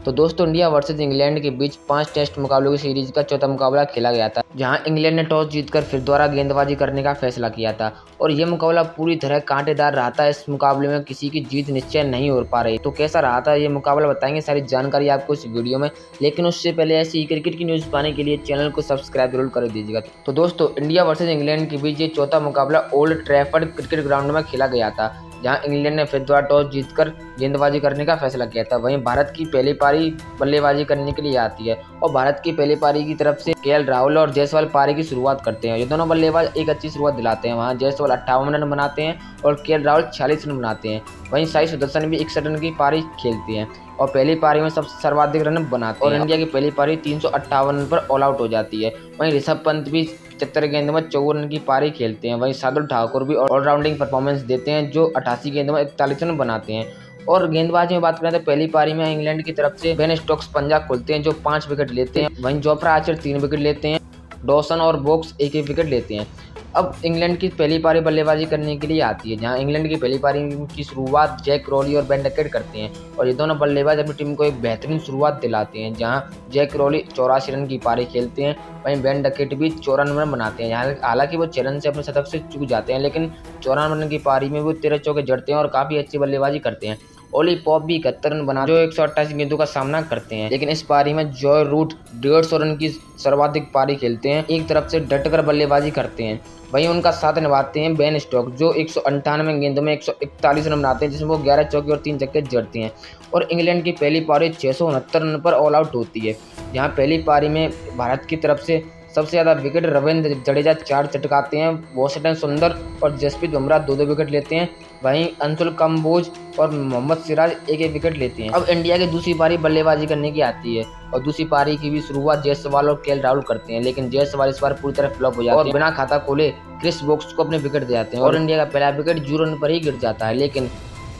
तो दोस्तों India versus England के बीच 5 टेस्ट मुकाबलों की सीरीज का चौथा मुकाबला खेला गया था, जहां इंग्लैंड ने टॉस जीतकर फिर दोबारा गेंदबाजी करने का फैसला किया था और यह मुकाबला पूरी तरह कांटेदार रहा था। इस मुकाबले में किसी की जीत निश्चय नहीं हो पा रही। तो कैसा रहा था ये मुकाबला बताएंगे, सारी जानकारी आपको इस वीडियो में। लेकिन उससे पहले ऐसी क्रिकेट की न्यूज़ पाने के लिए चैनल को सब्सक्राइब जरूर कर दीजिएगा। तो दोस्तों इंडिया वर्सेज इंग्लैंड के बीच ये चौथा मुकाबला ओल्ड ट्रैफर्ड क्रिकेट ग्राउंड में खेला गया था, जहां इंग्लैंड ने फिर दोबारा टॉस जीतकर गेंदबाजी करने का फैसला किया था। वहीं भारत की पहली पारी बल्लेबाजी करने के लिए आती है और भारत की पहली पारी की तरफ से केएल राहुल और जायसवाल पारी की शुरुआत करते हैं। ये दोनों बल्लेबाज एक अच्छी शुरुआत दिलाते हैं। वहां जायसवाल 58 रन बनाते हैं और केएल राहुल 46 रन बनाते हैं। वहीं साई सुदर्शन भी 61 रन की पारी खेलती हैं और पहली पारी में सबसे सर्वाधिक रन बनाते हैं और इंडिया की पहली पारी 358 रन पर ऑल आउट हो जाती है। वहीं ऋषभ पंत भी 75 गेंदों में 54 रन की पारी खेलते हैं। वहीं शार्दुल ठाकुर भी ऑलराउंडिंग परफॉर्मेंस देते हैं, जो 88 गेंदों में 41 रन बनाते हैं। और गेंदबाजी में बात करें तो पहली पारी में इंग्लैंड की तरफ से बेन स्टोक्स पंजा खोलते हैं, जो 5 विकेट लेते हैं। वहीं जोफ्रा आर्चर 3 विकेट लेते हैं। डॉसन और बोक्स एक विकेट लेते हैं। अब इंग्लैंड की पहली पारी बल्लेबाजी करने के लिए आती है, जहां इंग्लैंड की पहली पारी की शुरुआत जैक रॉली और बेन डकेट करते हैं और ये दोनों बल्लेबाज अपनी टीम को एक बेहतरीन शुरुआत दिलाते हैं। जहां जैक रॉली 84 रन की पारी खेलते हैं, वहीं बेन डकेट भी 54 रन बनाते हैं। हालांकि वो 6 रन से अपने शतक से चूक जाते हैं, लेकिन 54 रन की पारी में वो 13 चौके जड़ते हैं और काफ़ी अच्छी बल्लेबाजी करते हैं। ओली पॉप भी 71 रन बना जो 128 गेंदों का सामना करते हैं, लेकिन इस पारी में जॉय रूट 150 रन की सर्वाधिक पारी खेलते हैं। एक तरफ से डटकर बल्लेबाजी करते हैं। वहीं उनका साथ निभाते हैं बेन स्टोक्स, जो 198 गेंदों में 141 रन बनाते हैं, जिसमें वो 11 चौके और 3 छक्के जड़ते हैं। और इंग्लैंड की पहली पारी 669 रन पर ऑल आउट होती है। यहाँ पहली पारी में भारत की तरफ से सबसे ज़्यादा विकेट रविंद्र जडेजा 4 चटकाते हैं। वॉशिंगटन सुंदर और जसप्रीत बुमराह 2-2 विकेट लेते हैं। वहीं अंशुल कंबोज और मोहम्मद सिराज एक विकेट लेते हैं। अब इंडिया की दूसरी पारी बल्लेबाजी करने की आती है और दूसरी पारी की भी शुरुआत जायसवाल और केएल राहुल करते हैं, लेकिन जायसवाल इस बार पूरी तरह फ्लॉप हो जाते हैं और बिना खाता खोले क्रिस वोक्स को अपने विकेट दे जाते हैं और इंडिया का पहला विकेट 0 रन पर ही गिर जाता है। लेकिन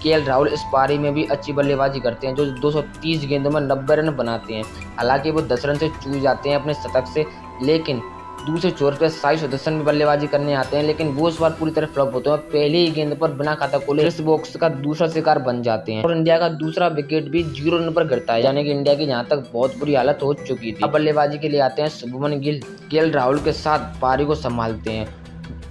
केएल राहुल इस पारी में भी अच्छी बल्लेबाजी करते हैं, जो 230 गेंदों में 90 रन बनाते हैं। हालांकि वो 10 रन से चूक जाते हैं अपने शतक से, लेकिन दूसरे छोर पर साई सुदर्शन भी बल्लेबाजी करने आते हैं, लेकिन वो इस बार पूरी तरह फ्लॉप होते हैं और पहली ही गेंद पर बिना खाता खोले क्रिस वोक्स का दूसरा शिकार बन जाते हैं और इंडिया का दूसरा विकेट भी 0 रन पर गिरता है, यानी कि इंडिया की जहां तक बहुत बुरी हालत हो चुकी थी। अब बल्लेबाजी के लिए आते हैं शुभमन गिल, केएल राहुल के साथ पारी को संभालते हैं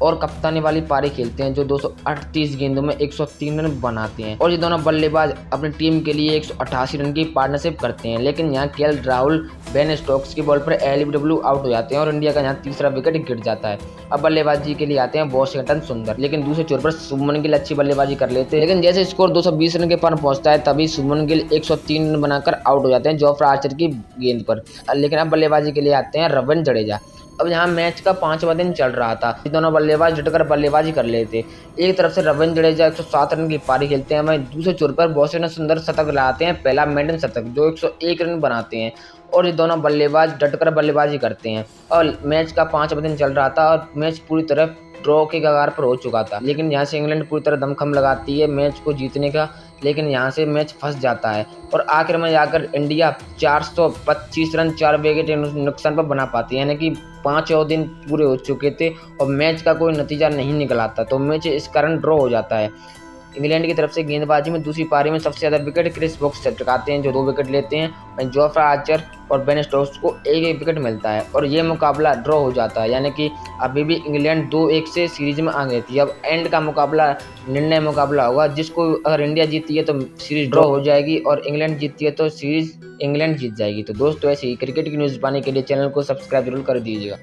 और कप्तानी वाली पारी खेलते हैं, जो 238 गेंदों में 103 रन बनाते हैं। और ये दोनों बल्लेबाज अपनी टीम के लिए 188 रन की पार्टनरशिप करते हैं, लेकिन यहाँ केएल राहुल बेन स्टोक्स की बॉल पर एलबीडब्ल्यू आउट हो जाते हैं और इंडिया का यहाँ तीसरा विकेट गिर जाता है। अब बल्लेबाजी के लिए आते हैं वॉशिंगटन सुंदर, लेकिन दूसरे छोर पर शुभमन गिल अच्छी बल्लेबाजी कर लेते हैं, लेकिन जैसे स्कोर 220 रन के पार पहुंचता है तभी शुभमन गिल 103 रन बनाकर आउट हो जाते हैं जोफ्रा आर्चर की गेंद पर। लेकिन अब बल्लेबाजी के लिए आते हैं रविंद्र जडेजा। अब यहाँ मैच का 5वां दिन चल रहा था, ये दोनों बल्लेबाज डटकर बल्लेबाजी कर लेते। एक तरफ से रविंद्र जडेजा 107 रन की पारी खेलते हैं, वहीं दूसरे छोर पर वॉशिंगटन सुंदर शतक लगाते हैं, पहला मेडन शतक, जो 101 रन बनाते हैं। और ये दोनों बल्लेबाज डटकर बल्लेबाजी करते हैं और मैच का 5वां दिन चल रहा था और मैच पूरी तरह ड्रॉ के कगार पर हो चुका था। लेकिन यहाँ से इंग्लैंड पूरी तरह दमखम लगाती है मैच को जीतने का, लेकिन यहाँ से मैच फंस जाता है और आखिर में जाकर इंडिया 425 रन 4 विकेट के नुकसान पर बना पाती है, यानी कि 5 और दिन पूरे हो चुके थे और मैच का कोई नतीजा नहीं निकल आता, तो मैच इस कारण ड्रॉ हो जाता है। इंग्लैंड की तरफ से गेंदबाजी में दूसरी पारी में सबसे ज़्यादा विकेट क्रिस वोक्स चटकाते हैं, जो 2 विकेट लेते हैं। वहीं जोफ्रा आर्चर और बेन स्टोक्स को एक विकेट मिलता है और ये मुकाबला ड्रॉ हो जाता है, यानी कि अभी भी इंग्लैंड 2-1 से सीरीज में आ गई थी। अब एंड का मुकाबला निर्णय मुकाबला होगा, जिसको अगर इंडिया जीतती है तो सीरीज ड्रॉ हो जाएगी और इंग्लैंड जीतती है तो सीरीज इंग्लैंड जीत जाएगी। तो दोस्तों ऐसे ही क्रिकेट की न्यूज़ पाने के लिए चैनल को सब्सक्राइब जरूर कर दीजिएगा।